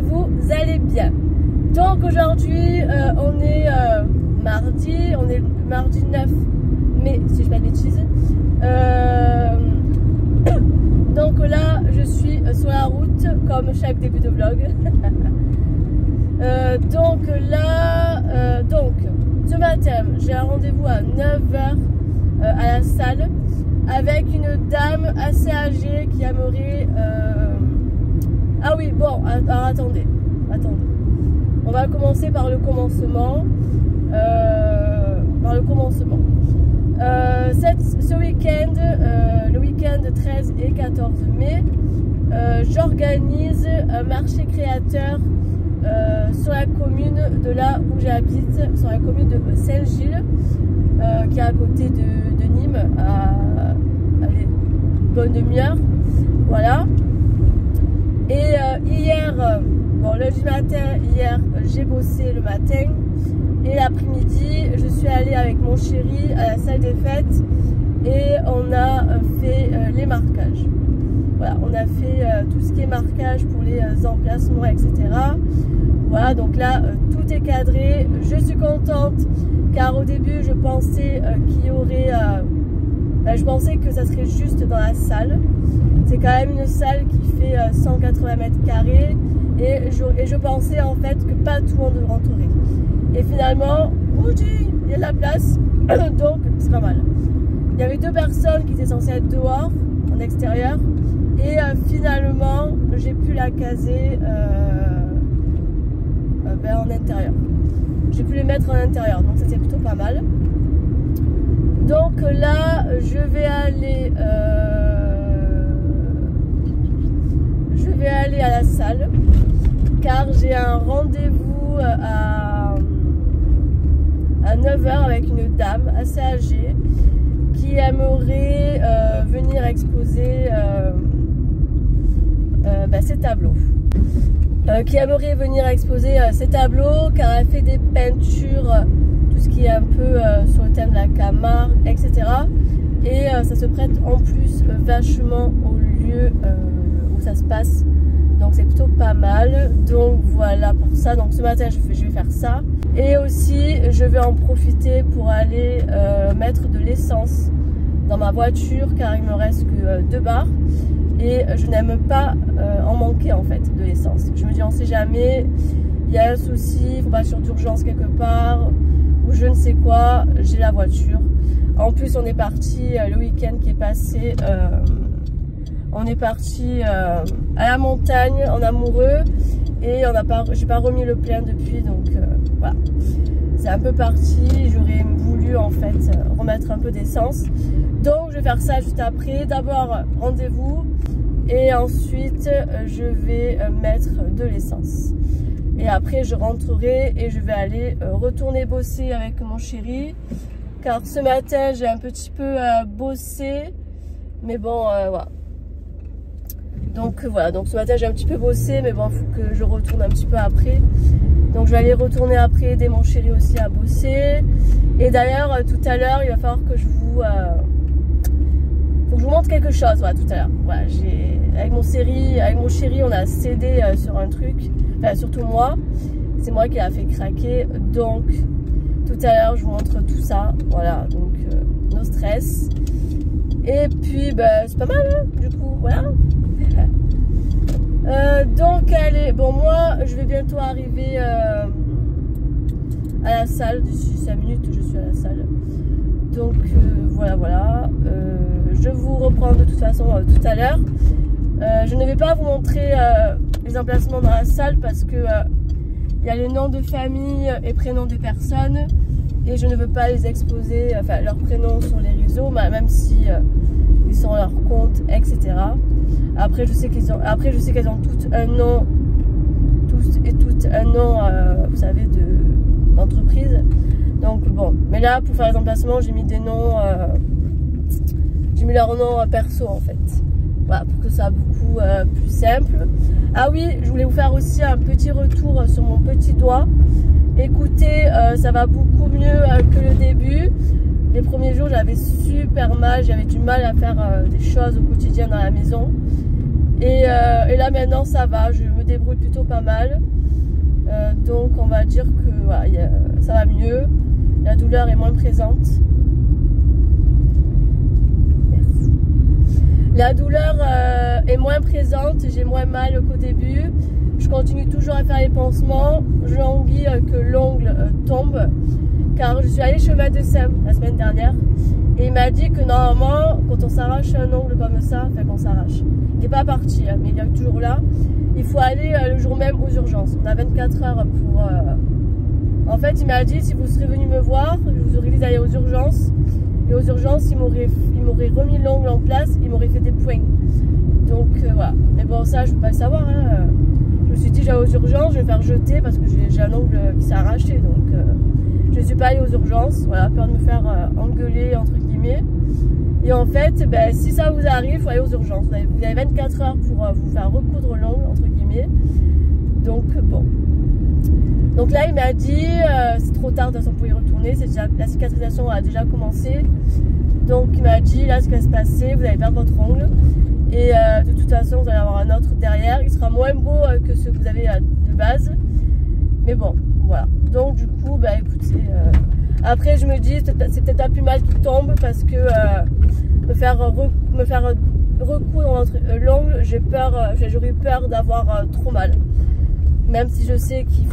vous allez bien. Donc aujourd'hui on est mardi 9 mai si je ne dis pas de bêtises. Donc là je suis sur la route comme chaque début de vlog. Donc ce matin j'ai un rendez-vous à 9h à la salle avec une dame assez âgée qui aimerait ah oui, bon, alors attendez. On va commencer par le commencement. Ce week-end, le week-end 13 et 14 mai, j'organise un marché créateur sur la commune de là où j'habite, sur la commune de Saint-Gilles, qui est à côté de Nîmes, à une bonne demi-heure. Voilà. Et hier, lundi matin, j'ai bossé le matin. Et l'après-midi, je suis allée avec mon chéri à la salle des fêtes et on a fait les marquages. Voilà, on a fait tout ce qui est marquage pour les emplacements, etc. Voilà, donc là, tout est cadré. Je suis contente car au début, je pensais qu'il y aurait... je pensais que ça serait juste dans la salle. C'est quand même une salle qui fait 180 mètres carrés et je pensais en fait que pas tout le monde rentrerait. Et finalement, il y a de la place, donc c'est pas mal. Il y avait 2 personnes qui étaient censées être dehors, en extérieur, et finalement, j'ai pu la caser en intérieur. J'ai pu les mettre en intérieur, donc c'était plutôt pas mal. Donc là, je vais aller à la salle, car j'ai un rendez-vous à 9h avec une dame assez âgée qui aimerait venir exposer ses tableaux. Car elle fait des peintures, tout ce qui est un peu sur le thème de la Camargue, etc. Et ça se prête en plus vachement au lieu où ça se passe. Donc c'est plutôt pas mal. Donc voilà pour ça. Donc ce matin je vais faire ça. Et aussi je vais en profiter pour aller mettre de l'essence dans ma voiture car il me reste que 2 bars. Et je n'aime pas en manquer en fait de l'essence. Je me dis on sait jamais, il y a un souci, il faut passer d'urgence quelque part ou je ne sais quoi, j'ai la voiture. En plus on est parti le week-end qui est passé, on est parti à la montagne en amoureux et j'ai pas remis le plein depuis, donc voilà. C'est un peu parti, j'aurais voulu en fait remettre un peu d'essence. Donc je vais faire ça juste après. D'abord rendez-vous et ensuite je vais mettre de l'essence. Et après je rentrerai et je vais aller retourner bosser avec mon chéri. Car ce matin j'ai un petit peu bossé. Mais bon voilà. Donc voilà, donc ce matin j'ai un petit peu bossé, mais bon, il faut que je retourne un petit peu après. Donc je vais aller retourner après, aider mon chéri aussi à bosser. Et d'ailleurs, tout à l'heure, il va falloir que je vous montre quelque chose, voilà, tout à l'heure. Voilà, avec mon chéri, on a cédé sur un truc, enfin surtout moi. C'est moi qui l'a fait craquer, donc tout à l'heure, je vous montre tout ça. Voilà, donc no stress. Et puis, c'est pas mal, hein, du coup, voilà. Donc allez, bon moi je vais bientôt arriver à la salle, d'ici 5 minutes je suis à la salle. Donc voilà, je vous reprends de toute façon tout à l'heure. Je ne vais pas vous montrer les emplacements dans la salle parce que il y a les noms de famille et prénoms des personnes et je ne veux pas les exposer, enfin leurs prénoms sur les réseaux, même si ils sont leur compte, etc. Après je sais qu'elles ont toutes un nom, vous savez, d'entreprise. Donc bon, mais là pour faire les emplacements, j'ai mis des noms, j'ai mis leur nom perso en fait. Voilà, pour que ça soit beaucoup plus simple. Ah oui, je voulais vous faire aussi un petit retour sur mon petit doigt. Écoutez, ça va beaucoup mieux que le début. Les premiers jours, j'avais super mal, j'avais du mal à faire des choses au quotidien dans la maison. Et là maintenant ça va, je me débrouille plutôt pas mal. Donc on va dire que voilà, ça va mieux, la douleur est moins présente. Merci. La douleur est moins présente, j'ai moins mal qu'au début. Je continue toujours à faire les pansements, je languis que l'ongle tombe, car je suis allée chez le médecin la semaine dernière et il m'a dit que normalement quand on s'arrache un ongle comme ça, enfin qu'on s'arrache, il n'est pas parti hein, mais il est toujours là, il faut aller le jour même aux urgences. On a 24 heures pour... En fait il m'a dit si vous serez venu me voir, je vous aurais dit d'aller aux urgences, et aux urgences il m'aurait remis l'ongle en place, il m'aurait fait des points. Donc voilà, mais bon ça je ne peux pas le savoir hein. Je me suis dit j'allais aux urgences, je vais me faire jeter parce que j'ai un ongle qui s'est arraché, donc je ne suis pas allée aux urgences, voilà, peur de me faire engueuler entre guillemets. Et en fait, ben, si ça vous arrive, il faut aller aux urgences. Vous avez 24 heures pour vous faire recoudre l'ongle entre guillemets. Donc bon. Donc là il m'a dit, c'est trop tard de toute façon pour y retourner, la cicatrisation a déjà commencé. Donc il m'a dit là ce qui va se passer, vous allez perdre votre ongle. Et de toute façon vous allez avoir un autre derrière, il sera moins beau que ce que vous avez de base, mais bon voilà. Donc du coup bah écoutez, après je me dis c'est peut-être pas plus mal qu'il tombe, parce que me faire recoudre l'ongle, j'aurais peur d'avoir trop mal, même si je sais qu'ils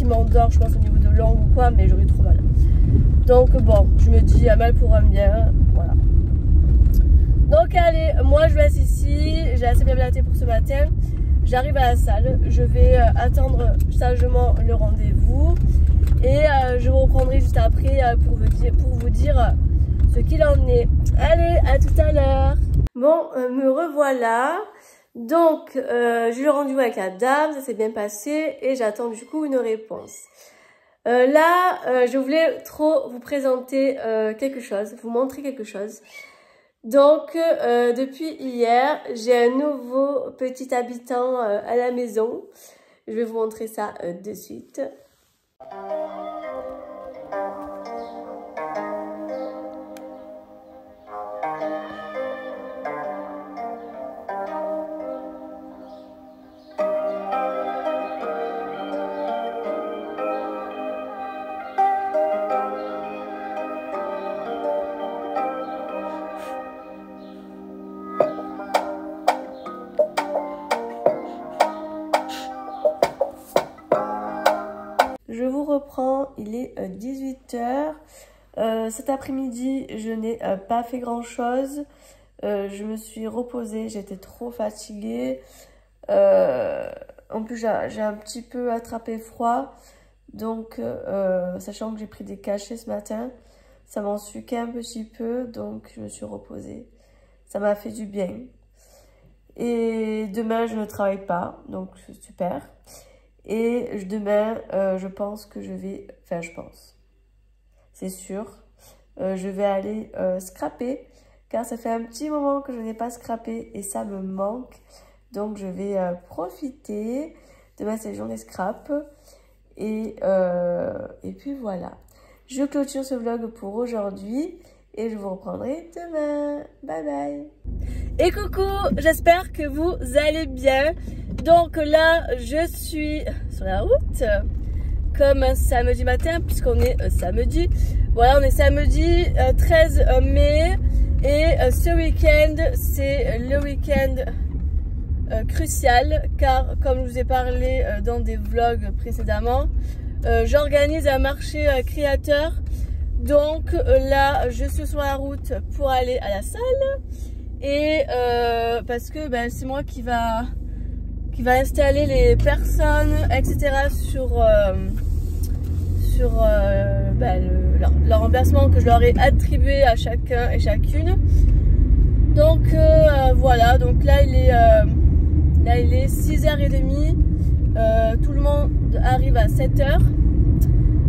m'endort je pense au niveau de l'ongle ou quoi, mais j'aurais trop mal. Donc bon, je me dis mal pour un bien, voilà. Donc allez, moi je reste ici, j'ai assez bien blaté pour ce matin, j'arrive à la salle, je vais attendre sagement le rendez-vous et je vous reprendrai juste après pour vous dire ce qu'il en est. Allez, à tout à l'heure. Bon, me revoilà, donc j'ai eu le rendez-vous avec la dame, ça s'est bien passé et j'attends du coup une réponse. Là, je voulais trop vous présenter quelque chose, vous montrer quelque chose. Donc, depuis hier, j'ai un nouveau petit habitant à la maison. Je vais vous montrer ça de suite. Je vous reprends, il est 18 h. Cet après-midi, je n'ai pas fait grand-chose. Je me suis reposée, j'étais trop fatiguée. En plus, j'ai un petit peu attrapé froid. Donc, sachant que j'ai pris des cachets ce matin, ça m'en suquait un petit peu. Donc, je me suis reposée. Ça m'a fait du bien. Et demain, je ne travaille pas. Donc, c'est super. Et demain, je pense que je vais... Enfin, je pense. C'est sûr. Je vais aller scraper. Car ça fait un petit moment que je n'ai pas scrapé. Et ça me manque. Donc, je vais profiter. Demain, c'est journée scrap. Et puis, voilà. Je clôture ce vlog pour aujourd'hui. Et je vous reprendrai demain. Bye bye. Et coucou, j'espère que vous allez bien. Donc là, je suis sur la route, comme un samedi matin, puisqu'on est samedi. Voilà, on est samedi 13 mai. Et ce week-end, c'est le week-end crucial. Car, comme je vous ai parlé dans des vlogs précédemment, j'organise un marché créateur. Donc là, je suis sur la route pour aller à la salle. Et parce que ben, c'est moi qui va installer les personnes, etc. sur leur emplacement que je leur ai attribué à chacun et chacune. Donc voilà, donc là il est 6h30. Tout le monde arrive à 7h.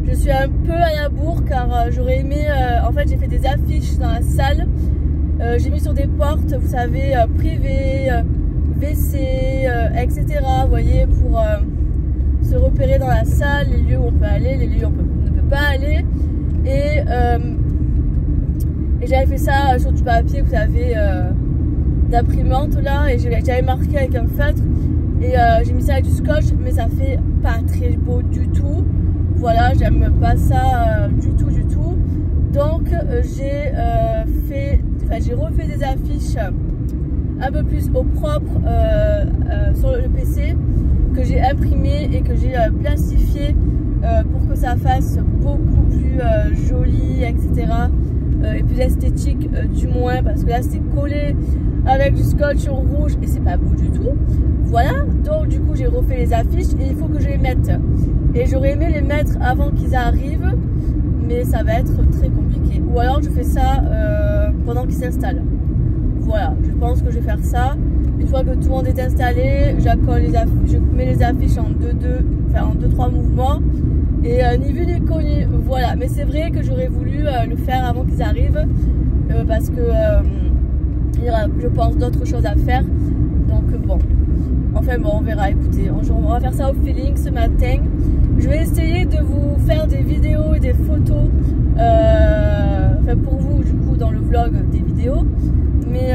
Je suis un peu à la bourre car j'aurais aimé, en fait j'ai fait des affiches dans la salle. J'ai mis sur des portes, vous savez, privées, WC, etc. Vous voyez, pour se repérer dans la salle, les lieux où on peut aller, les lieux où on ne peut pas aller. Et j'avais fait ça sur du papier, vous savez, d'imprimante là, et j'avais marqué avec un feutre, et j'ai mis ça avec du scotch, mais ça fait pas très beau du tout. Voilà, j'aime pas ça du tout. Donc j'ai refait des affiches un peu plus au propre sur le PC, que j'ai imprimé et que j'ai plastifié pour que ça fasse beaucoup plus joli, etc. Et plus esthétique du moins, parce que là c'était collé avec du scotch rouge et c'est pas beau du tout. Voilà, donc du coup j'ai refait les affiches et il faut que je les mette. Et j'aurais aimé les mettre avant qu'ils arrivent, mais ça va être très compliqué. Ou alors je fais ça pendant qu'ils s'installent. Voilà, je pense que je vais faire ça. Une fois que tout le monde est installé, je mets les affiches en 2-3 mouvements. Et ni vu ni connu, voilà. Mais c'est vrai que j'aurais voulu le faire avant qu'ils arrivent, parce que il y aura, je pense, d'autres choses à faire. Donc bon, enfin bon, on verra. Écoutez, on va faire ça au feeling ce matin. Je vais essayer de vous faire des vidéos et des photos, enfin pour vous du coup dans le vlog des vidéos. Mais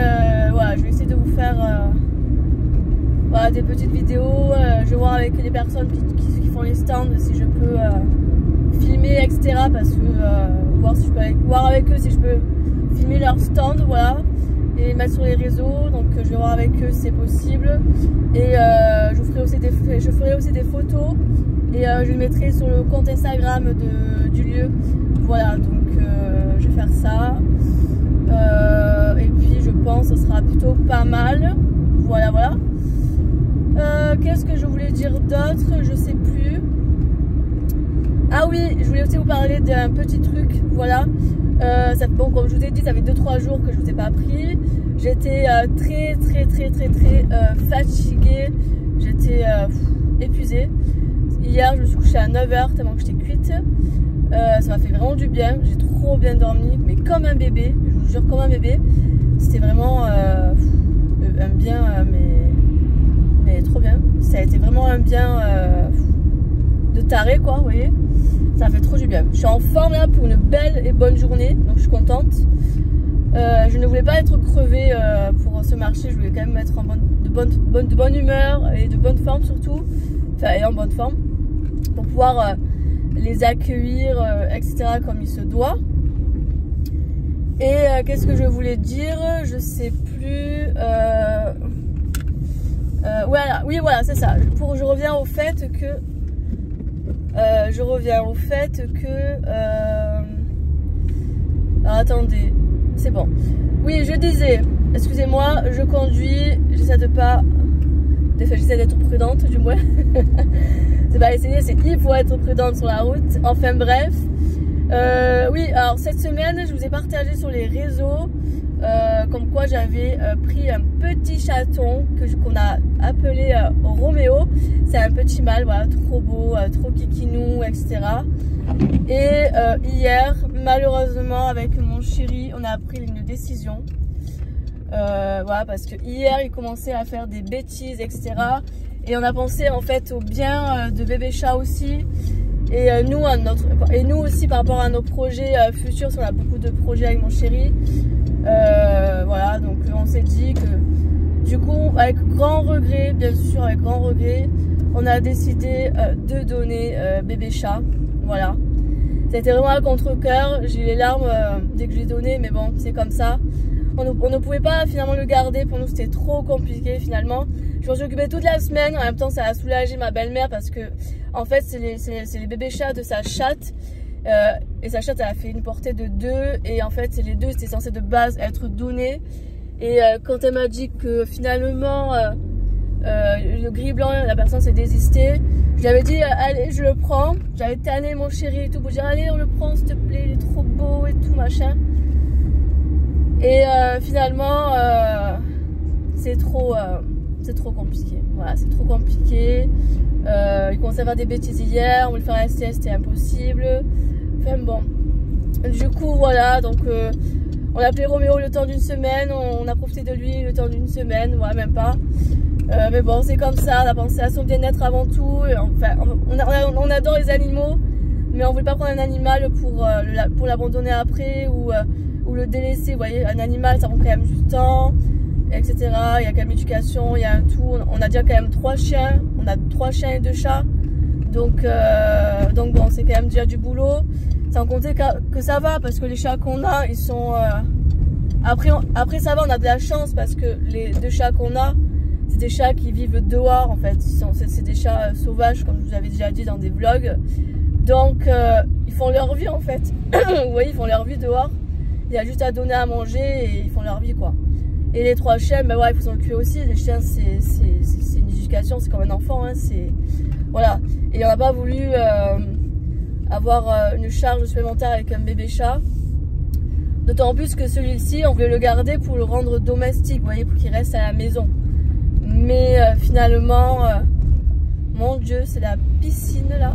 voilà, je vais essayer de vous faire voilà, des petites vidéos. Je vais voir avec les personnes qui font les stands si je peux filmer, etc. Parce que voir avec eux si je peux filmer leur stand, voilà, et les mettre sur les réseaux. Donc je vais voir avec eux si c'est possible. Et je ferai aussi des photos et je les mettrai sur le compte Instagram du lieu. Voilà, donc je vais faire ça. Et puis je pense que ce sera plutôt pas mal. Voilà. Qu'est-ce que je voulais dire d'autre? Je sais plus. Ah oui, je voulais aussi vous parler d'un petit truc. Voilà. Bon, comme je vous ai dit, ça fait 2-3 jours que je vous ai pas pris. J'étais très fatiguée. J'étais épuisée. Hier, je me suis couchée à 9h tellement que j'étais cuite. Ça m'a fait vraiment du bien. J'ai trop bien dormi, mais comme un bébé. Je vous jure, comme un bébé. C'était vraiment un bien, mais trop bien. Ça a été vraiment un bien de taré, quoi, vous voyez. Ça fait trop du bien. Je suis en forme là pour une belle et bonne journée, donc je suis contente. Je ne voulais pas être crevée pour ce marché. Je voulais quand même être de bonne humeur et de bonne forme surtout. Enfin, et en bonne forme pour pouvoir les accueillir, etc. comme il se doit. Et qu'est-ce que je voulais dire? Je sais plus. Voilà, oui, voilà, c'est ça. Je reviens au fait que. Alors, attendez, c'est bon. Oui, je disais. Excusez-moi, je conduis. J'essaie d'être prudente, du moins. C'est pas essayer, c'est qu'il faut être prudente sur la route. Enfin bref. Oui, alors cette semaine, je vous ai partagé sur les réseaux comme quoi j'avais pris un petit chaton qu'on a appelé Roméo. C'est un petit mâle, voilà, trop beau, trop kikinou, etc. Et hier, malheureusement, avec mon chéri, on a pris une décision. Voilà, parce que hier, il commençait à faire des bêtises, etc. Et on a pensé en fait au bien de bébé chat aussi. Et nous aussi par rapport à nos projets futurs, parce qu'on a beaucoup de projets avec mon chéri. Voilà, donc on s'est dit que du coup, avec grand regret, bien sûr, avec grand regret, on a décidé de donner bébé chat. Voilà. Ça a été vraiment un contre-cœur. J'ai eu les larmes dès que je l'ai donné, mais bon, c'est comme ça. On ne pouvait pas finalement le garder. Pour nous, c'était trop compliqué finalement. Je m'en suis occupée toute la semaine. En même temps, ça a soulagé ma belle-mère parce que, en fait, c'est les bébés chats de sa chatte. Et sa chatte, elle a fait une portée de 2. Et en fait, les 2, c'était censé de base être donné. Et quand elle m'a dit que finalement, le gris blanc, la personne s'est désistée, je lui avais dit, allez, je le prends. J'avais tanné mon chéri et tout pour dire, allez, on le prend, s'il te plaît, il est trop beau et tout, machin. Et finalement, c'est trop compliqué. Voilà, c'est trop compliqué. Il commençait à faire des bêtises hier. On voulait faire un sieste, c'était impossible. Enfin bon. Du coup, voilà. Donc, on a appelé Roméo le temps d'une semaine. On a profité de lui le temps d'une semaine. Voilà, même pas. Mais bon, c'est comme ça. On a pensé à son bien-être avant tout. Et enfin, on adore les animaux. Mais on voulait pas prendre un animal pour l'abandonner après ou le délaisser. Vous voyez, un animal, ça prend quand même du temps, etc. etc. Il y a quand même l'éducation, il y a un tout. On a déjà quand même 3 chiens. On a 3 chiens et 2 chats. Donc bon, c'est quand même déjà du boulot. Sans compter que ça va parce que les chats qu'on a, ils sont... Après ça va, on a de la chance parce que les 2 chats qu'on a, c'est des chats qui vivent dehors en fait. C'est des chats sauvages comme je vous avais déjà dit dans des vlogs. Donc ils font leur vie en fait. Vous voyez, ils font leur vie dehors. Il y a juste à donner à manger et ils font leur vie quoi. Et les 3 chiens, ben ouais, il faut s'en occuper aussi. Les chiens, c'est une éducation, c'est comme un enfant. Hein, voilà. Et on n'a pas voulu avoir une charge supplémentaire avec un bébé chat. D'autant plus que celui-ci, on voulait le garder pour le rendre domestique, vous voyez, pour qu'il reste à la maison. Mais finalement, mon Dieu, c'est la piscine là.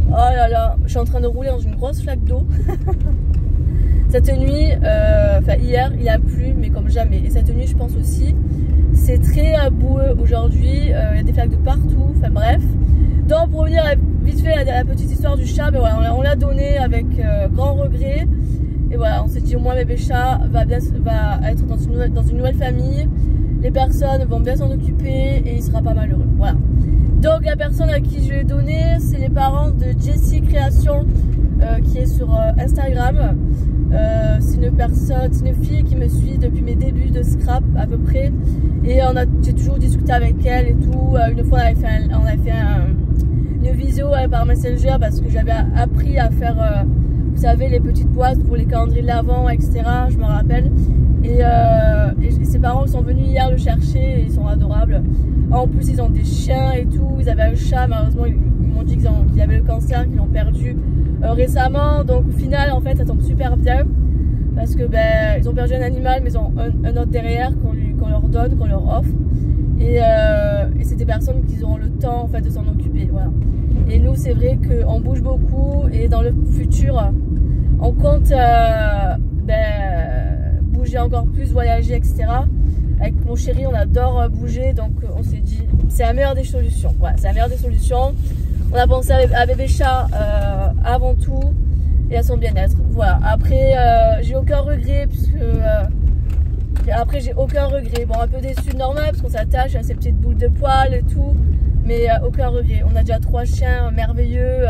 Oh là là, je suis en train de rouler dans une grosse flaque d'eau. Cette nuit, enfin hier, il a plu, mais comme jamais. Et cette nuit, je pense aussi, c'est très boueux aujourd'hui. Il y a des flaques de partout, enfin bref. Donc pour revenir vite fait à la petite histoire du chat, ben voilà, on l'a donné avec grand regret. Et voilà, on s'est dit au moins bébé chat va être dans une nouvelle famille. Les personnes vont bien s'en occuper et il sera pas malheureux. Voilà. Donc la personne à qui je l'ai donné, c'est les parents de Jessie Création qui est sur Instagram. C'est une fille qui me suit depuis mes débuts de scrap à peu près. Et j'ai toujours discuté avec elle et tout. Une fois on avait fait une visio par Messenger parce que j'avais appris à faire... vous savez, les petites boîtes pour les calendriers de l'Avent, etc. Je me rappelle. Et ses parents sont venus hier le chercher et ils sont adorables. En plus, ils ont des chiens et tout. Ils avaient un chat, malheureusement, ils m'ont dit qu'ils avaient le cancer, qu'ils l'ont perdu récemment. Donc, au final, en fait, ça tombe super bien. Parce que, ben, ils ont perdu un animal, mais ils ont un autre derrière qu'on leur donne, qu'on leur offre. Et c'est des personnes qui auront le temps, en fait, de s'en occuper. Voilà. Et nous, c'est vrai qu'on bouge beaucoup et dans le futur, on compte bouger encore plus, voyager, etc. Avec mon chéri, on adore bouger, donc on s'est dit, c'est la meilleure des solutions. Voilà, c'est la meilleure des solutions. On a pensé à bébé chat avant tout et à son bien-être. Voilà. Après, j'ai aucun regret puisque Bon, un peu déçu, normal, parce qu'on s'attache à ces petites boules de poils et tout. Mais aucun regret. On a déjà 3 chiens merveilleux,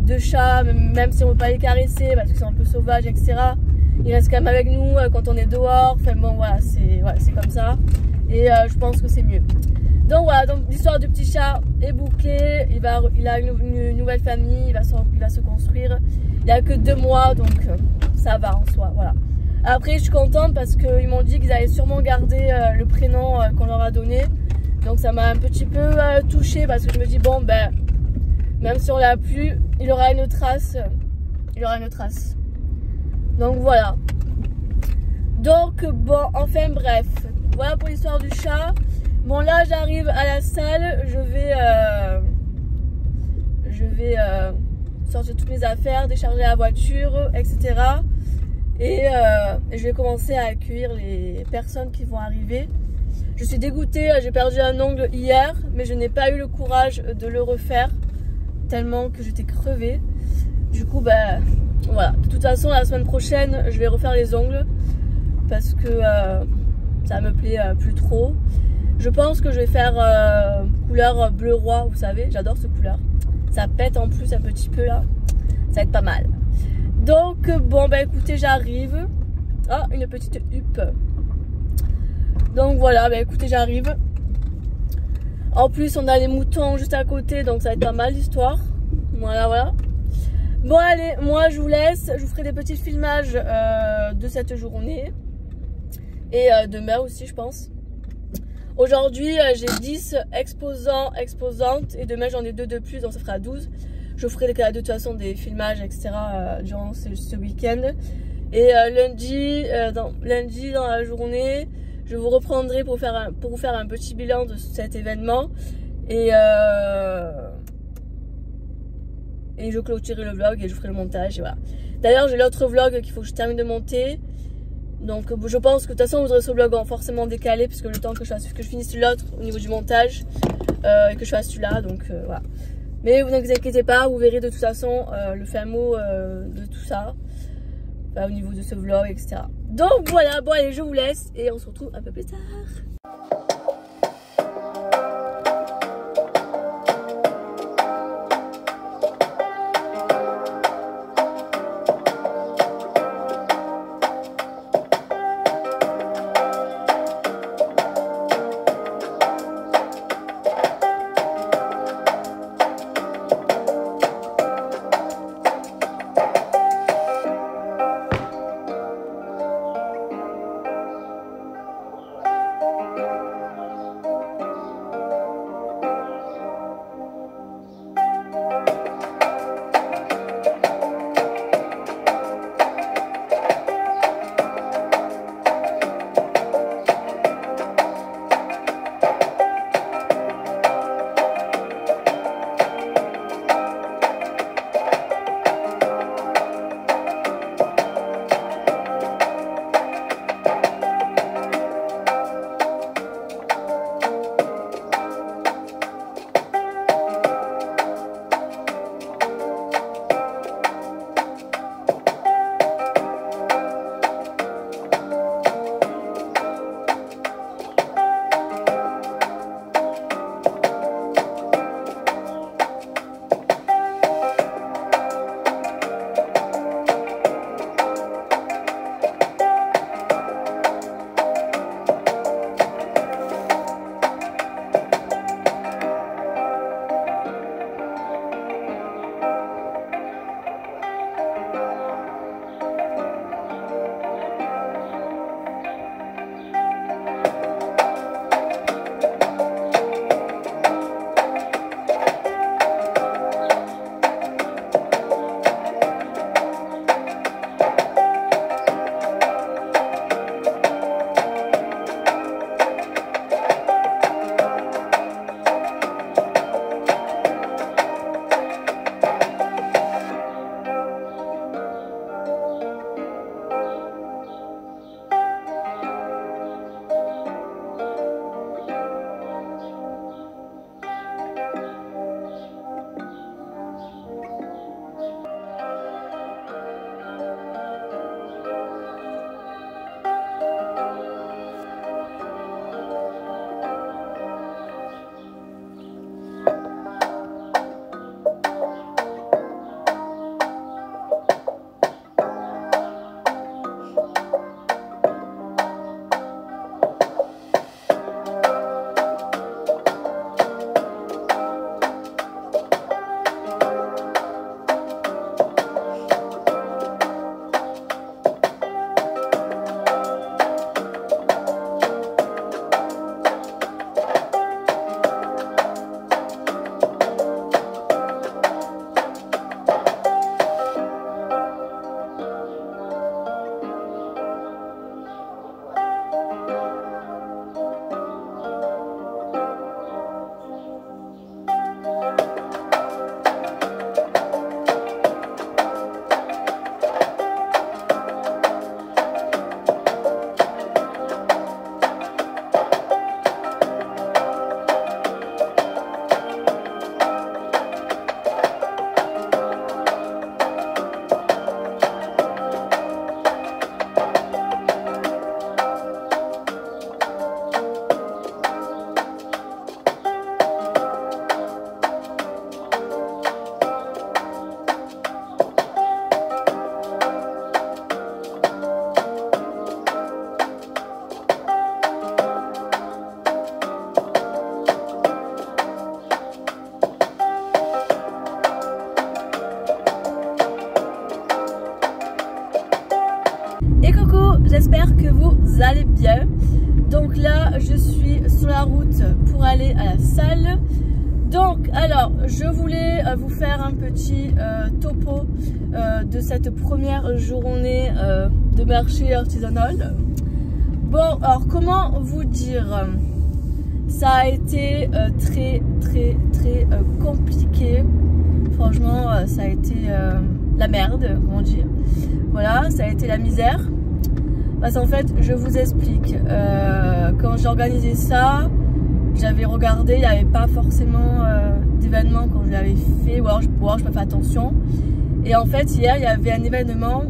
2 chats, même si on ne veut pas les caresser parce qu'ils sont un peu sauvages, etc. Ils restent quand même avec nous quand on est dehors. Enfin bon, voilà, c'est comme ça. Et je pense que c'est mieux. Donc voilà, donc l'histoire du petit chat est bouclée. Il a une nouvelle famille, il va se construire. Il a que 2 mois, donc ça va en soi. Voilà. Après, je suis contente parce qu'ils m'ont dit qu'ils allaient sûrement garder le prénom qu'on leur a donné. Donc ça m'a un petit peu touchée parce que je me dis bon ben même si on l'a plus, il aura une trace. Il aura une trace. Donc voilà. Donc bon, enfin bref. Voilà pour l'histoire du chat. Bon là j'arrive à la salle. Je vais sortir toutes mes affaires, décharger la voiture, etc. Et je vais commencer à accueillir les personnes qui vont arriver. Je suis dégoûtée, j'ai perdu un ongle hier, mais je n'ai pas eu le courage de le refaire, tellement que j'étais crevée. Du coup, ben voilà. De toute façon, la semaine prochaine, je vais refaire les ongles, parce que ça me plaît plus trop. Je pense que je vais faire couleur bleu roi, vous savez, j'adore cette couleur. Ça pète en plus un petit peu là, ça va être pas mal. Donc bon, ben écoutez, j'arrive. Ah, une petite huppe. Donc voilà, bah écoutez, j'arrive. En plus, on a les moutons juste à côté, donc ça va être pas mal l'histoire. Voilà, voilà. Bon, allez, moi je vous laisse. Je vous ferai des petits filmages de cette journée. Et demain aussi, je pense. Aujourd'hui, j'ai 10 exposants, exposantes. Et demain, j'en ai 2 de plus, donc ça fera 12. Je vous ferai de toute façon des filmages, etc. Durant ce week-end. Et lundi, dans la journée, je vous reprendrai pour vous faire un petit bilan de cet événement. Et je clôturerai le vlog et je ferai le montage. Voilà. D'ailleurs, j'ai l'autre vlog qu'il faut que je termine de monter. Donc je pense que de toute façon vous aurez ce vlog forcément décalé, puisque le temps que je finisse l'autre au niveau du montage et que je fasse celui-là. Donc voilà. Mais vous inquiétez pas, vous verrez de toute façon le fin mot de tout ça. Au niveau de ce vlog, etc. Donc voilà, bon allez, je vous laisse et on se retrouve un peu plus tard. j'espère que vous allez bien. Donc là je suis sur la route pour aller à la salle. Donc alors je voulais vous faire un petit topo de cette première journée de marché artisanal. Bon, alors comment vous dire, ça a été très compliqué. Franchement ça a été la merde, comment dire. Voilà, ça a été la misère. Parce qu'en fait, je vous explique, quand j'ai organisé ça, j'avais regardé, il n'y avait pas forcément d'événement quand je l'avais fait, ou alors je peux faire attention. Et en fait, hier, il y avait un événement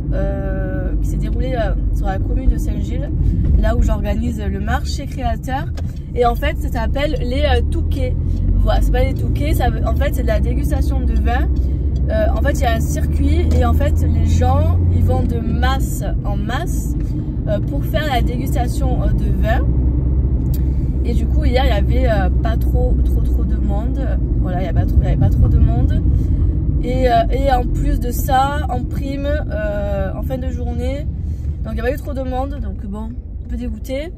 qui qui s'est déroulé sur la commune de Saint-Gilles, là où j'organise le marché créateur. Et en fait, ça s'appelle les Touquets. Voilà, c'est pas les Touquets, en fait, c'est de la dégustation de vin. En fait, il y a un circuit et en fait, les gens, ils vont de masse en masse pour faire la dégustation de vin. Et du coup, hier, il n'y avait pas trop de monde. Voilà, il n'y avait pas trop de monde. Et en plus de ça, en prime, en fin de journée, donc il n'y a pas eu trop de monde, donc bon, un peu dégoûté.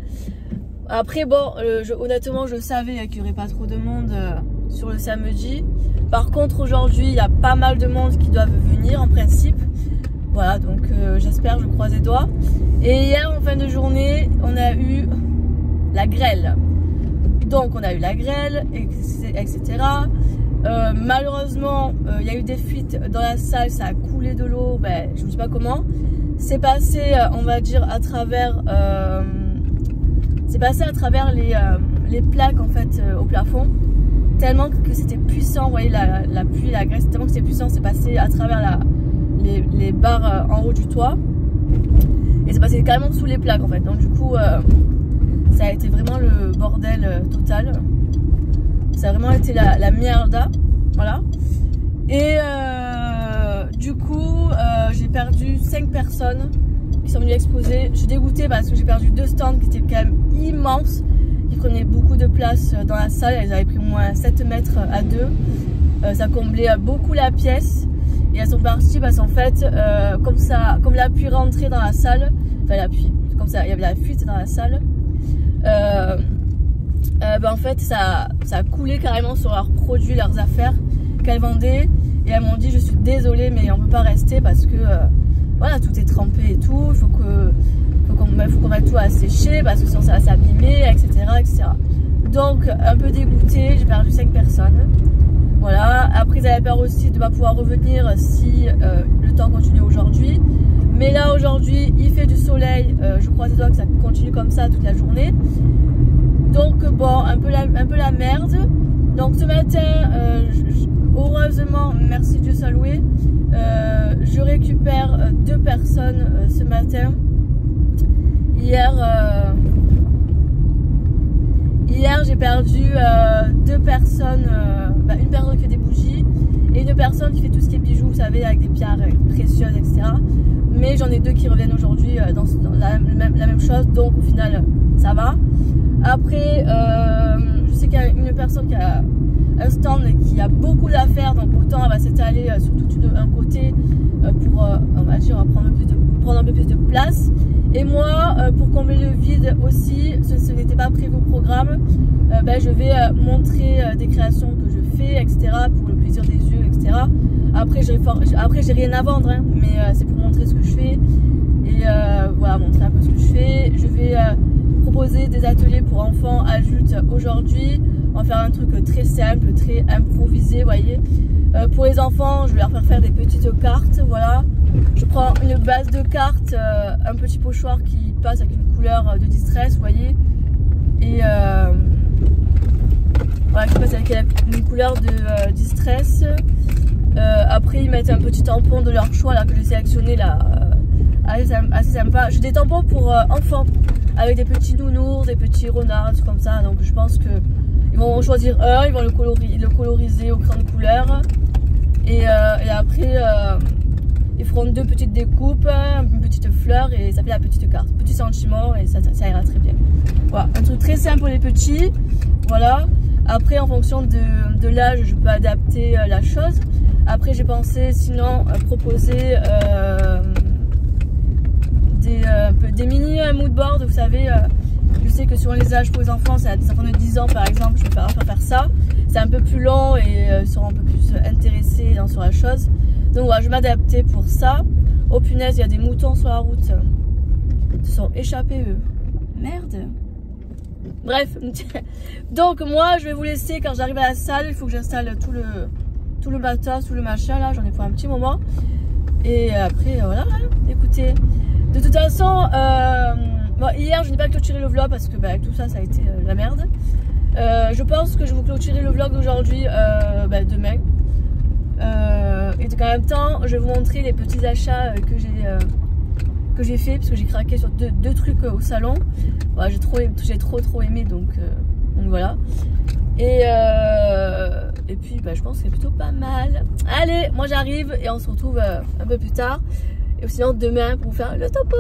Après, bon, honnêtement, je savais qu'il n'y aurait pas trop de monde sur le samedi. Par contre, aujourd'hui, il y a pas mal de monde qui doivent venir en principe. Voilà, donc j'espère, je croise les doigts. Et hier, en fin de journée, on a eu la grêle. Donc, on a eu la grêle, etc. Malheureusement, il y a eu des fuites dans la salle, ça a coulé de l'eau, ben, je ne sais pas comment. C'est passé, on va dire, à travers... les plaques en fait au plafond, tellement que c'était puissant. Vous voyez la pluie, la grêle, tellement que c'était puissant, c'est passé à travers les barres en haut du toit et c'est passé carrément sous les plaques en fait. Donc du coup ça a été vraiment le bordel total, ça a vraiment été la mierda, voilà. Et du coup j'ai perdu 5 personnes qui sont venues exposer. Je suis dégoûtée parce que j'ai perdu 2 stands qui étaient quand même immenses, qui prenaient beaucoup de place dans la salle. Elles avaient pris au moins 7 mètres à 2. Ça comblait beaucoup la pièce. Et elles sont parties parce qu'en fait, comme la pluie rentrait dans la salle, enfin la pluie, comme ça, il y avait la fuite dans la salle, en fait, ça a coulé carrément sur leurs produits, leurs affaires qu'elles vendaient. Et elles m'ont dit, je suis désolée, mais on ne peut pas rester parce que voilà, tout est trempé et tout, il faut qu'on mette tout à sécher parce que sinon ça va s'abîmer, etc. Donc, un peu dégoûtée, j'ai perdu 5 personnes. Voilà, après ils avaient peur aussi de ne pas pouvoir revenir si le temps continue aujourd'hui. Mais là, aujourd'hui, il fait du soleil, je croise les doigts que ça continue comme ça toute la journée. Donc, bon, un peu la merde. Donc, ce matin, heureusement, merci Dieu soit loué, je récupère 2 personnes ce matin. Hier j'ai perdu 2 personnes, une personne qui fait des bougies et une personne qui fait tout ce qui est bijoux, vous savez, avec des pierres précieuses, etc. Mais j'en ai 2 qui reviennent aujourd'hui dans la même chose, donc au final ça va. Après, je sais qu'il y a une personne qui a un stand qui a beaucoup d'affaires, donc autant elle va s'étaler sur tout un côté pour, on va dire, prendre un peu plus de place. Et moi, pour combler le vide aussi, ce n'était pas prévu au programme, je vais montrer des créations que je fais, etc. pour le plaisir des yeux, etc. Après, j'ai rien à vendre, hein, mais c'est pour montrer ce que je fais. Et voilà, montrer un peu ce que je fais. Je vais proposer des ateliers pour enfants, adultes aujourd'hui. On va faire un truc très simple, très improvisé, vous voyez. Pour les enfants, je vais leur faire des petites cartes, voilà. Je prends une base de cartes, un petit pochoir qui passe avec une couleur de distress, vous voyez. Et voilà, qui passe avec une couleur de distress. Après, ils mettent un petit tampon de leur choix là que j'ai sélectionné là, assez sympa. J'ai des tampons pour enfants avec des petits nounours, des petits renards, comme ça. Donc je pense que ils vont choisir un, ils vont le coloriser au crayon de couleur. Et après, ils feront 2 petites découpes, une petite fleur et ça fait la petite carte. Petit sentiment et ça ira très bien. Voilà, un truc très simple pour les petits. Voilà. Après, en fonction de l'âge, je peux adapter la chose. Après, j'ai pensé sinon proposer des mini moodboards, vous savez. Je sais que sur les âges pour les enfants, ça prend de 10 ans par exemple, je vais faire ça. C'est un peu plus long et ils seront un peu plus intéressés sur la chose. Donc voilà, je vais m'adapter pour ça. Oh punaise, il y a des moutons sur la route. Ils se sont échappés eux. Merde. Bref. Donc moi, je vais vous laisser quand j'arrive à la salle. Il faut que j'installe tout le matos, tout le machin là. J'en ai pour un petit moment. Et après, voilà, écoutez. De toute façon, bon, hier, je n'ai pas clôturé le vlog parce que avec tout ça, ça a été la merde. Je pense que je vais vous clôturer le vlog d'aujourd'hui demain. Et en même temps, je vais vous montrer les petits achats que que j'ai fait, parce que j'ai craqué sur deux trucs au salon. Voilà, j'ai trop aimé, donc voilà. Et puis bah, je pense que c'est plutôt pas mal. Allez, moi j'arrive et on se retrouve un peu plus tard. Et sinon demain pour vous faire le topo.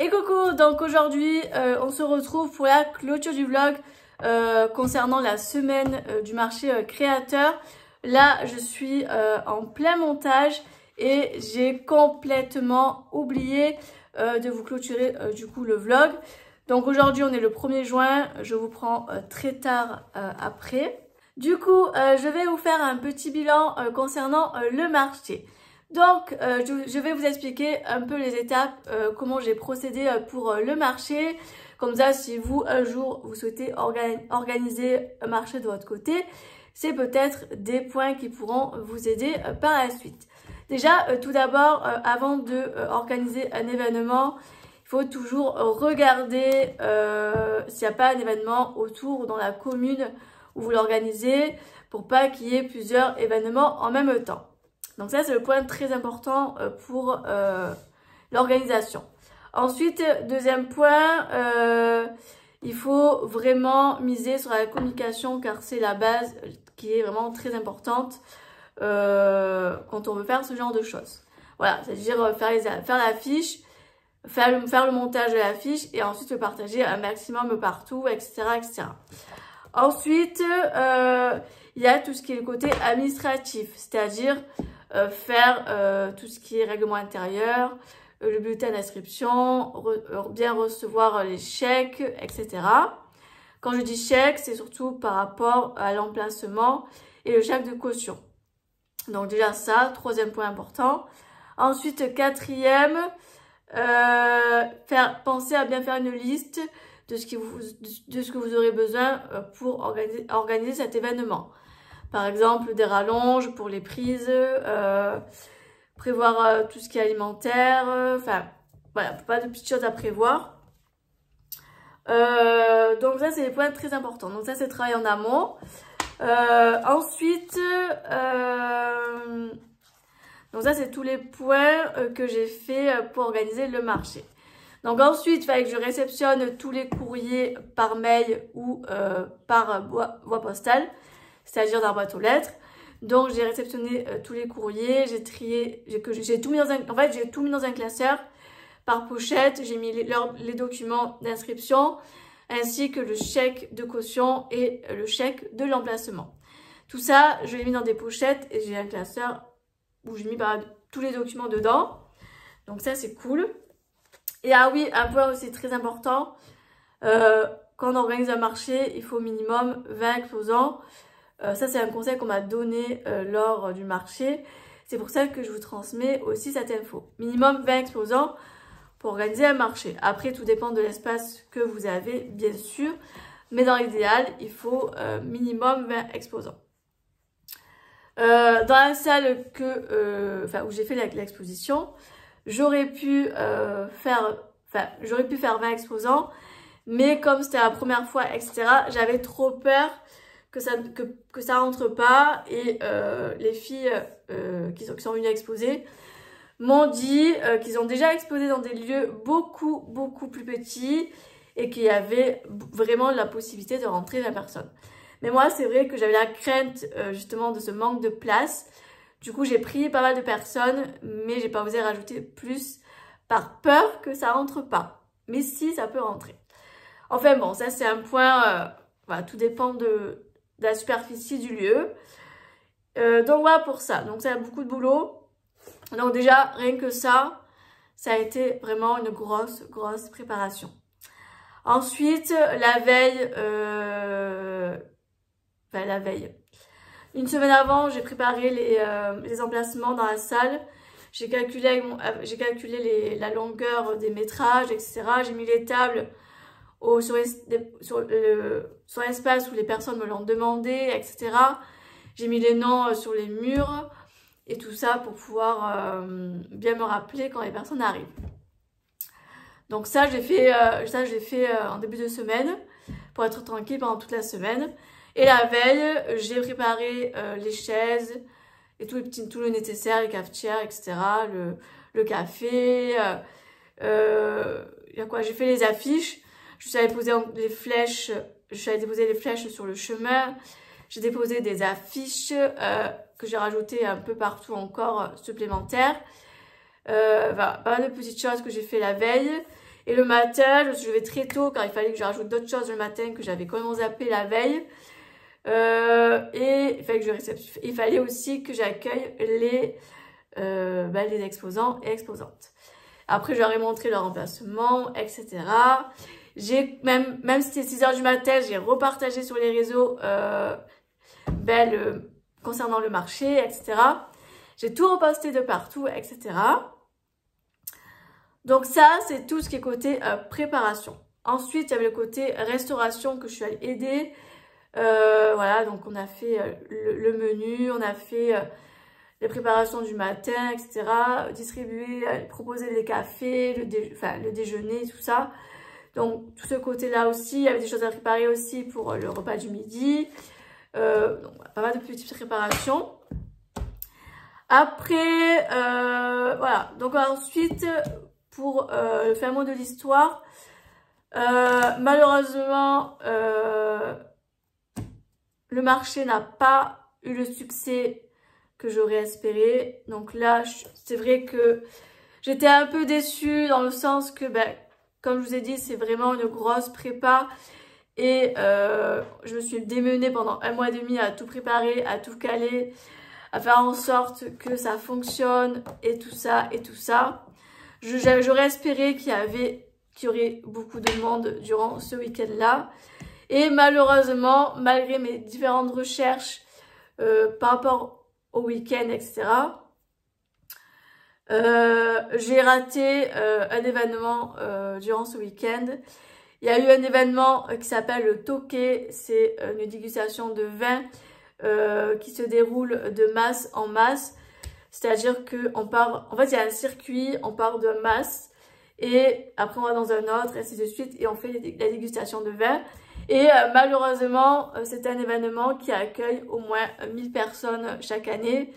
Et coucou, donc aujourd'hui on se retrouve pour la clôture du vlog concernant la semaine du marché créateur. Là je suis en plein montage et j'ai complètement oublié de vous clôturer du coup le vlog. Donc aujourd'hui on est le 1er juin, je vous prends très tard après. Du coup je vais vous faire un petit bilan concernant le marché. Donc, je vais vous expliquer un peu les étapes, comment j'ai procédé pour le marché. Comme ça, si vous, un jour, vous souhaitez organiser un marché de votre côté, c'est peut-être des points qui pourront vous aider par la suite. Déjà, tout d'abord, avant de organiser un événement, il faut toujours regarder s'il n'y a pas un événement autour ou dans la commune où vous l'organisez pour pas qu'il y ait plusieurs événements en même temps. Donc ça, c'est le point très important pour l'organisation. Ensuite, deuxième point, il faut vraiment miser sur la communication car c'est la base qui est vraiment très importante quand on veut faire ce genre de choses. Voilà, c'est-à-dire faire l'affiche, faire le montage de l'affiche et ensuite le partager un maximum partout, etc. etc. Ensuite, il y a tout ce qui est le côté administratif, c'est-à-dire faire tout ce qui est règlement intérieur, le bulletin d'inscription, bien recevoir les chèques, etc. Quand je dis chèque, c'est surtout par rapport à l'emplacement et le chèque de caution. Donc déjà ça, troisième point important. Ensuite, quatrième, penser à bien faire une liste de ce que vous aurez besoin pour organiser cet événement. Par exemple, des rallonges pour les prises, prévoir tout ce qui est alimentaire, enfin, voilà, pas de petites choses à prévoir. Donc ça, c'est des points très importants. Donc ça, c'est le travail en amont. Ensuite, donc ça, c'est tous les points que j'ai fait pour organiser le marché. Donc ensuite, il fallait que je réceptionne tous les courriers par mail ou par voie postale, c'est-à-dire dans la boîte aux lettres. Donc j'ai réceptionné tous les courriers, j'ai trié, j'ai tout mis dans un classeur par pochette, j'ai mis les documents d'inscription ainsi que le chèque de caution et le chèque de l'emplacement. Tout ça, je l'ai mis dans des pochettes et j'ai un classeur où j'ai mis tous les documents dedans. Donc ça, c'est cool. Et ah oui, un point aussi très important, quand on organise un marché, il faut au minimum 20 exposants. Ça, c'est un conseil qu'on m'a donné lors du marché. C'est pour ça que je vous transmets aussi cette info. Minimum 20 exposants pour organiser un marché. Après, tout dépend de l'espace que vous avez, bien sûr. Mais dans l'idéal, il faut minimum 20 exposants. Dans la salle où j'ai fait l'exposition, j'aurais pu faire 20 exposants. Mais comme c'était la première fois, etc., j'avais trop peur que ça rentre pas. Et les filles qui sont venues exposer m'ont dit qu'ils ont déjà exposé dans des lieux beaucoup plus petits et qu'il y avait vraiment la possibilité de rentrer 20 personnes. Mais moi, c'est vrai que j'avais la crainte justement de ce manque de place. Du coup, j'ai pris pas mal de personnes, mais j'ai pas osé rajouter plus par peur que ça rentre pas. Mais si, ça peut rentrer. Enfin bon, ça c'est un point, voilà, tout dépend de de la superficie du lieu. Donc voilà pour ça. Donc ça a beaucoup de boulot. Donc déjà, rien que ça a été vraiment une grosse préparation. Ensuite, la veille, une semaine avant, j'ai préparé les emplacements dans la salle. J'ai calculé, la longueur des métrages, etc. J'ai mis les tables sur l'espace où les personnes me l'ont demandé, etc. J'ai mis les noms sur les murs et tout ça pour pouvoir bien me rappeler quand les personnes arrivent. Donc ça, je l'ai fait en début de semaine pour être tranquille pendant toute la semaine. Et la veille, j'ai préparé les chaises et tout le nécessaire, les cafetières, etc. Le café. Y a quoi? J'ai fait les affiches. Je suis allée poser les flèches. Je suis allée déposer les flèches sur le chemin. J'ai déposé des affiches que j'ai rajoutées un peu partout encore supplémentaires. Voilà, pas mal de petites choses que j'ai fait la veille. Et le matin, je me suis levée très tôt car il fallait que je rajoute d'autres choses le matin que j'avais complètement zappé la veille. Et il fallait aussi que j'accueille les exposants et exposantes. Après, je leur ai montré leur emplacement, etc. Même si c'était 6 h du matin, j'ai repartagé sur les réseaux concernant le marché, etc. J'ai tout reposté de partout, etc. Donc ça, c'est tout ce qui est côté préparation. Ensuite, il y avait le côté restauration que je suis allée aider. Voilà, donc on a fait le menu, on a fait les préparations du matin, etc. Distribuer, proposer les cafés, le déjeuner, tout ça. Donc tout ce côté-là aussi, il y avait des choses à préparer aussi pour le repas du midi. Donc pas mal de petites préparations. Après, voilà. Donc ensuite, pour le fin mot de l'histoire, malheureusement, le marché n'a pas eu le succès que j'aurais espéré. Donc là, c'est vrai que j'étais un peu déçue dans le sens que, comme je vous ai dit, c'est vraiment une grosse prépa. Et je me suis démenée pendant 1 mois et demi à tout préparer, à tout caler, à faire en sorte que ça fonctionne et tout ça et tout ça. J'aurais espéré qu'il y aurait beaucoup de monde durant ce week-end-là. Et malheureusement, malgré mes différentes recherches par rapport au week-end, etc., j'ai raté un événement durant ce week-end. Il y a eu un événement qui s'appelle le Toqué. C'est une dégustation de vin qui se déroule de masse en masse. C'est-à-dire qu'on part, en fait, il y a un circuit, on part de masse et après on va dans un autre, et ainsi de suite, et on fait la dégustation de vin. Et malheureusement, c'est un événement qui accueille au moins 1000 personnes chaque année.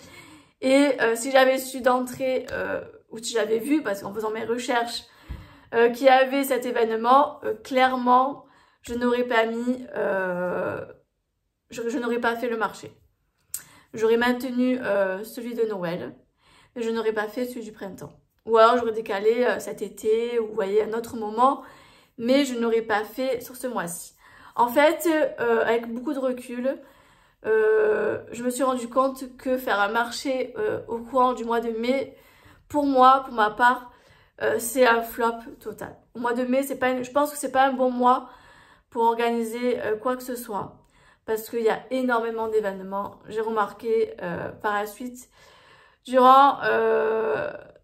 Et si j'avais su d'entrée, ou si j'avais vu, parce qu'en faisant mes recherches, qu'il y avait cet événement, clairement, je n'aurais pas mis, je n'aurais pas fait le marché. J'aurais maintenu celui de Noël, mais je n'aurais pas fait celui du printemps. Ou alors j'aurais décalé cet été, ou vous voyez, un autre moment, mais je n'aurais pas fait sur ce mois-ci. En fait, avec beaucoup de recul, je me suis rendu compte que faire un marché au courant du mois de mai, pour moi, pour ma part, c'est un flop total. Au mois de mai, je pense que c'est pas un bon mois pour organiser quoi que ce soit. Parce qu'il y a énormément d'événements. J'ai remarqué par la suite durant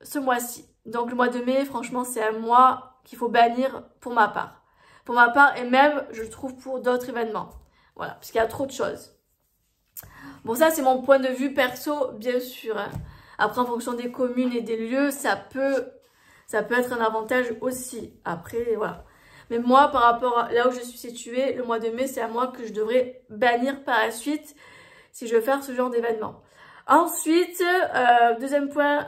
ce mois-ci. Donc le mois de mai, franchement, c'est un mois qu'il faut bannir pour ma part. Pour ma part, et même, je le trouve pour d'autres événements. Voilà, parce qu'il y a trop de choses. Bon, ça, c'est mon point de vue perso, bien sûr. Hein. Après, en fonction des communes et des lieux, ça peut être un avantage aussi. Après, voilà. Mais moi, par rapport à là où je suis située, le mois de mai, c'est un mois que je devrais bannir par la suite si je veux faire ce genre d'événement. Ensuite, deuxième point.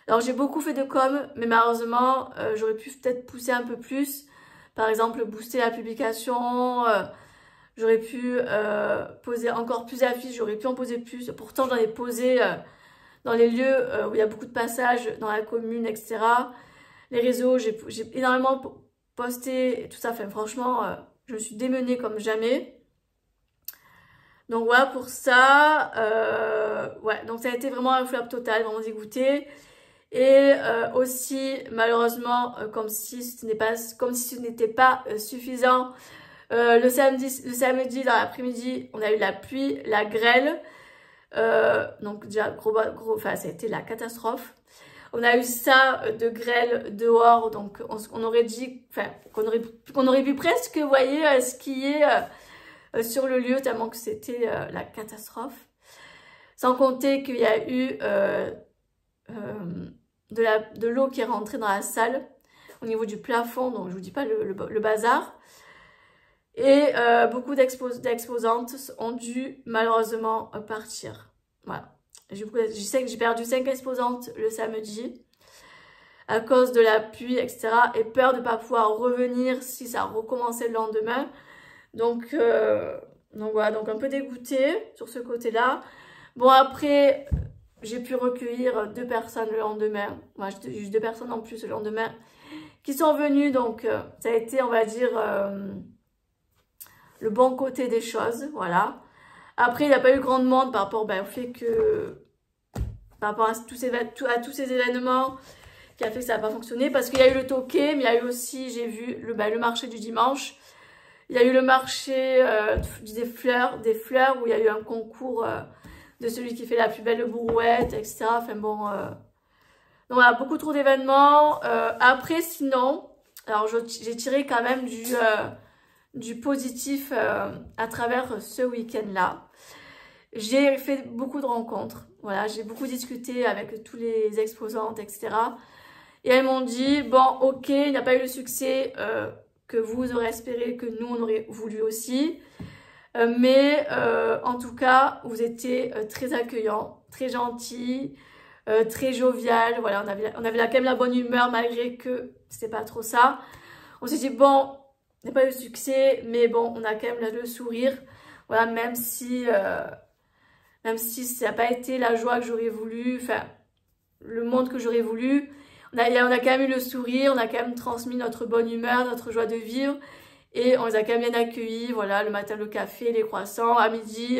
Alors, j'ai beaucoup fait de com, mais malheureusement, j'aurais pu peut-être pousser un peu plus. Par exemple, booster la publication. J'aurais pu poser encore plus d'affiches, j'aurais pu en poser plus. Pourtant, j'en ai posé dans les lieux où il y a beaucoup de passages, dans la commune, etc. Les réseaux, j'ai énormément posté et tout ça. Enfin, franchement, Je me suis démenée comme jamais. Donc voilà pour ça. Ouais, donc ça a été vraiment un flop total, vraiment dégoûtée. Et aussi, malheureusement, comme si ce n'était pas suffisant, le samedi dans l'après-midi, on a eu la pluie, la grêle. Donc déjà, enfin, ça a été la catastrophe. On a eu ça de grêle dehors, donc on aurait dit, enfin, qu'on aurait pu presque, vous voyez, skier sur le lieu, tellement que c'était la catastrophe. Sans compter qu'il y a eu de l'eau qui est rentrée dans la salle, au niveau du plafond, donc je vous dis pas le bazar. Et beaucoup d'exposantes ont dû malheureusement partir. Voilà. Je sais que j'ai perdu 5 exposantes le samedi à cause de la pluie, etc. Et peur de ne pas pouvoir revenir si ça recommençait le lendemain. Donc voilà, donc un peu dégoûtée sur ce côté-là. Bon, après, j'ai pu recueillir 2 personnes le lendemain. Moi, j'ai eu 2 personnes en plus le lendemain qui sont venues. Donc, ça a été, on va dire, le bon côté des choses. Voilà. Après, il n'y a pas eu grand monde par rapport au fait que... Par rapport à tous ces événements qui a fait que ça n'a pas fonctionné. Parce qu'il y a eu le toqué, mais il y a eu aussi, j'ai vu, le marché du dimanche. Il y a eu le marché des fleurs où il y a eu un concours de celui qui fait la plus belle brouette, etc. Enfin bon, donc voilà, beaucoup trop d'événements. Après, sinon, alors j'ai tiré quand même du positif à travers ce week-end-là. J'ai fait beaucoup de rencontres. Voilà, j'ai beaucoup discuté avec tous les exposantes, etc. Et elles m'ont dit, bon, ok, il n'y a pas eu le succès que vous aurez espéré, que nous, on aurait voulu aussi. Mais en tout cas, vous étiez très accueillants, très gentils, très jovial. Voilà, on avait quand même la bonne humeur malgré que c'était pas trop ça. On s'est dit, bon, il n'y a pas eu le succès, mais bon, on a quand même le sourire. Voilà, même si ça n'a pas été la joie que j'aurais voulu, enfin, le monde que j'aurais voulu, on a quand même eu le sourire, on a quand même transmis notre bonne humeur, notre joie de vivre, et on les a quand même bien accueillis. Voilà, le matin, le café, les croissants, à midi,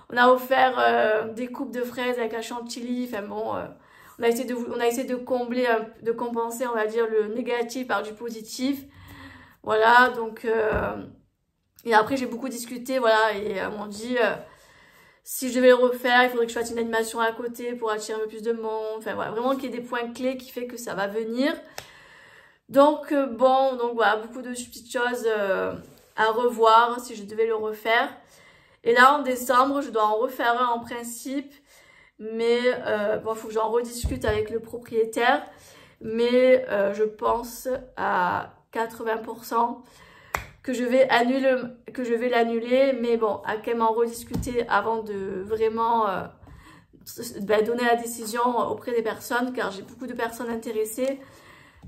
on a offert des coupes de fraises avec un chantilly, enfin bon, on a essayé de combler, de compenser, on va dire, le négatif par du positif. Voilà, donc, et après j'ai beaucoup discuté, voilà, et elles m'ont dit... si je devais le refaire, il faudrait que je fasse une animation à côté pour attirer un peu plus de monde. Enfin voilà, vraiment qu'il y ait des points clés qui fait que ça va venir. Donc bon, donc voilà, beaucoup de petites choses à revoir si je devais le refaire. Et là en décembre, je dois en refaire un en principe. Mais bon, il faut que j'en rediscute avec le propriétaire. Mais je pense à 80%. Que je vais l'annuler, mais bon, à quand même en rediscuter avant de vraiment donner la décision auprès des personnes, car j'ai beaucoup de personnes intéressées.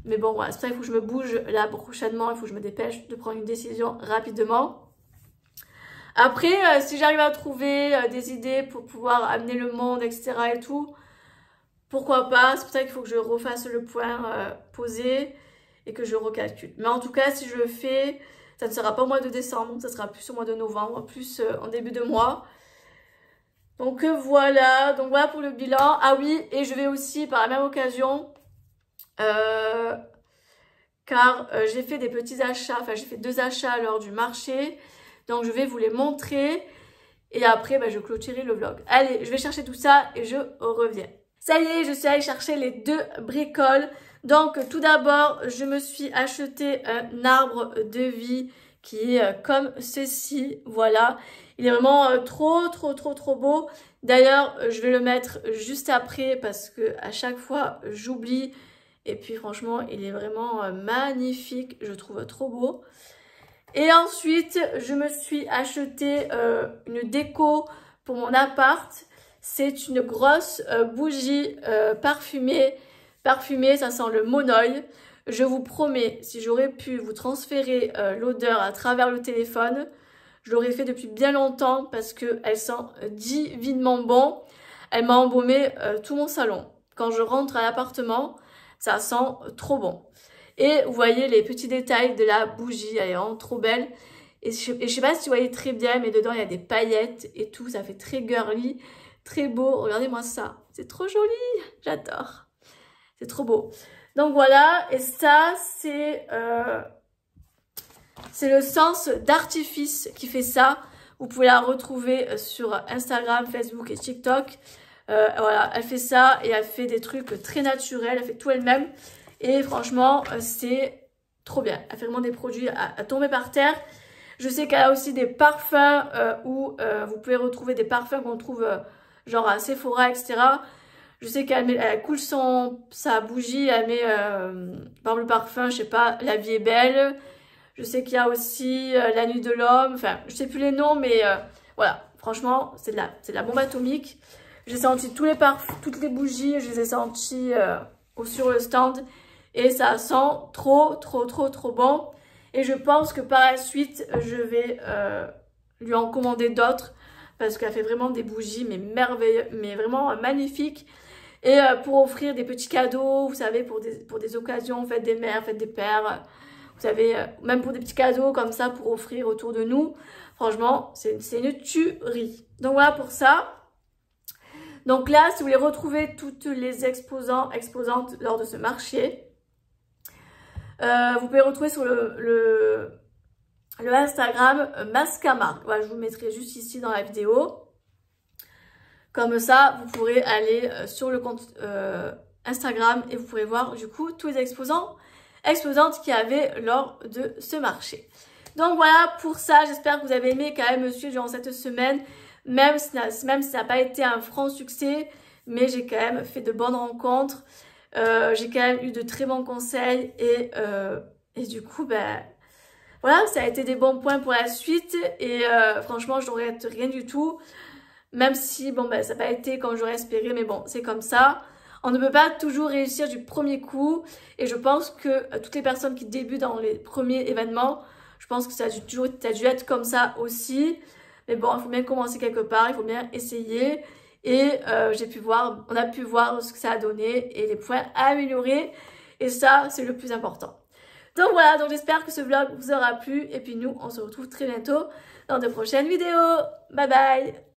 Mais bon, voilà, c'est ça, il faut que je me bouge là prochainement, il faut que je me dépêche de prendre une décision rapidement. Après, si j'arrive à trouver des idées pour pouvoir amener le monde, etc. et tout, pourquoi pas, c'est pour ça qu'il faut que je refasse le point posé et que je recalcule. Mais en tout cas, si je le fais... ça ne sera pas au mois de décembre, ça sera plus au mois de novembre, plus en début de mois. Donc voilà pour le bilan. Ah oui, et je vais aussi par la même occasion, car j'ai fait des petits achats, enfin j'ai fait 2 achats lors du marché. Donc je vais vous les montrer et après je clôturerai le vlog. Allez, je vais chercher tout ça et je reviens. Ça y est, je suis allée chercher les 2 bricoles. Donc tout d'abord, je me suis acheté un arbre de vie qui est comme ceci, voilà. Il est vraiment trop beau. D'ailleurs, je vais le mettre juste après parce que à chaque fois, j'oublie. Et puis franchement, il est vraiment magnifique, je trouve trop beau. Et ensuite, je me suis acheté une déco pour mon appart. C'est une grosse bougie parfumée. Ça sent le monoeil. Je vous promets, si j'aurais pu vous transférer l'odeur à travers le téléphone, je l'aurais fait depuis bien longtemps parce qu'elle sent divinement bon. Elle m'a embaumé tout mon salon. Quand je rentre à l'appartement, ça sent trop bon. Et vous voyez les petits détails de la bougie, elle est vraiment trop belle. Et je sais pas si vous voyez très bien, mais dedans il y a des paillettes et tout, ça fait très girly, très beau. Regardez-moi ça, c'est trop joli, j'adore. C'est trop beau. Donc voilà, et ça c'est le Sens d'Artifice qui fait ça. Vous pouvez la retrouver sur Instagram, Facebook et TikTok. Voilà, elle fait ça et elle fait des trucs très naturels, elle fait tout elle-même. Et franchement, c'est trop bien. Elle fait vraiment des produits à tomber par terre. Je sais qu'elle a aussi des parfums où vous pouvez retrouver des parfums qu'on trouve genre à Sephora, etc. Je sais qu'elle coule sa bougie, elle met par exemple le parfum, je sais pas, La vie est belle. Je sais qu'il y a aussi La nuit de l'homme, enfin je sais plus les noms, mais voilà, franchement c'est de la bombe atomique. J'ai senti tous les parfums, toutes les bougies, je les ai senties sur le stand et ça sent trop bon. Et je pense que par la suite, je vais lui en commander d'autres parce qu'elle fait vraiment des bougies mais merveilleuses, mais vraiment magnifiques. Et pour offrir des petits cadeaux, vous savez, pour des occasions, faites des mères, faites des pères, vous savez, même pour des petits cadeaux comme ça pour offrir autour de nous. Franchement, c'est une tuerie. Donc voilà pour ça. Donc là, si vous voulez retrouver toutes les exposantes lors de ce marché, vous pouvez retrouver sur le Instagram Mascamar. Voilà, je vous le mettrai juste ici dans la vidéo. Comme ça, vous pourrez aller sur le compte Instagram et vous pourrez voir du coup tous les exposantes qu'il y avait lors de ce marché. Donc voilà pour ça, j'espère que vous avez aimé quand même me suivre durant cette semaine. Même si ça n'a pas été un franc succès, mais j'ai quand même fait de bonnes rencontres. J'ai quand même eu de très bons conseils et du coup, ben, voilà, ça a été des bons points pour la suite et franchement, je ne regrette rien du tout. Même si, bon, ben, ça n'a pas été comme j'aurais espéré, mais bon, c'est comme ça. On ne peut pas toujours réussir du premier coup et je pense que toutes les personnes qui débutent dans les premiers événements, je pense que ça a dû être comme ça aussi. Mais bon, il faut bien commencer quelque part, il faut bien essayer. Et on a pu voir ce que ça a donné et les points à améliorer. Et ça, c'est le plus important. Donc voilà, donc j'espère que ce vlog vous aura plu. Et puis nous, on se retrouve très bientôt dans de prochaines vidéos. Bye bye!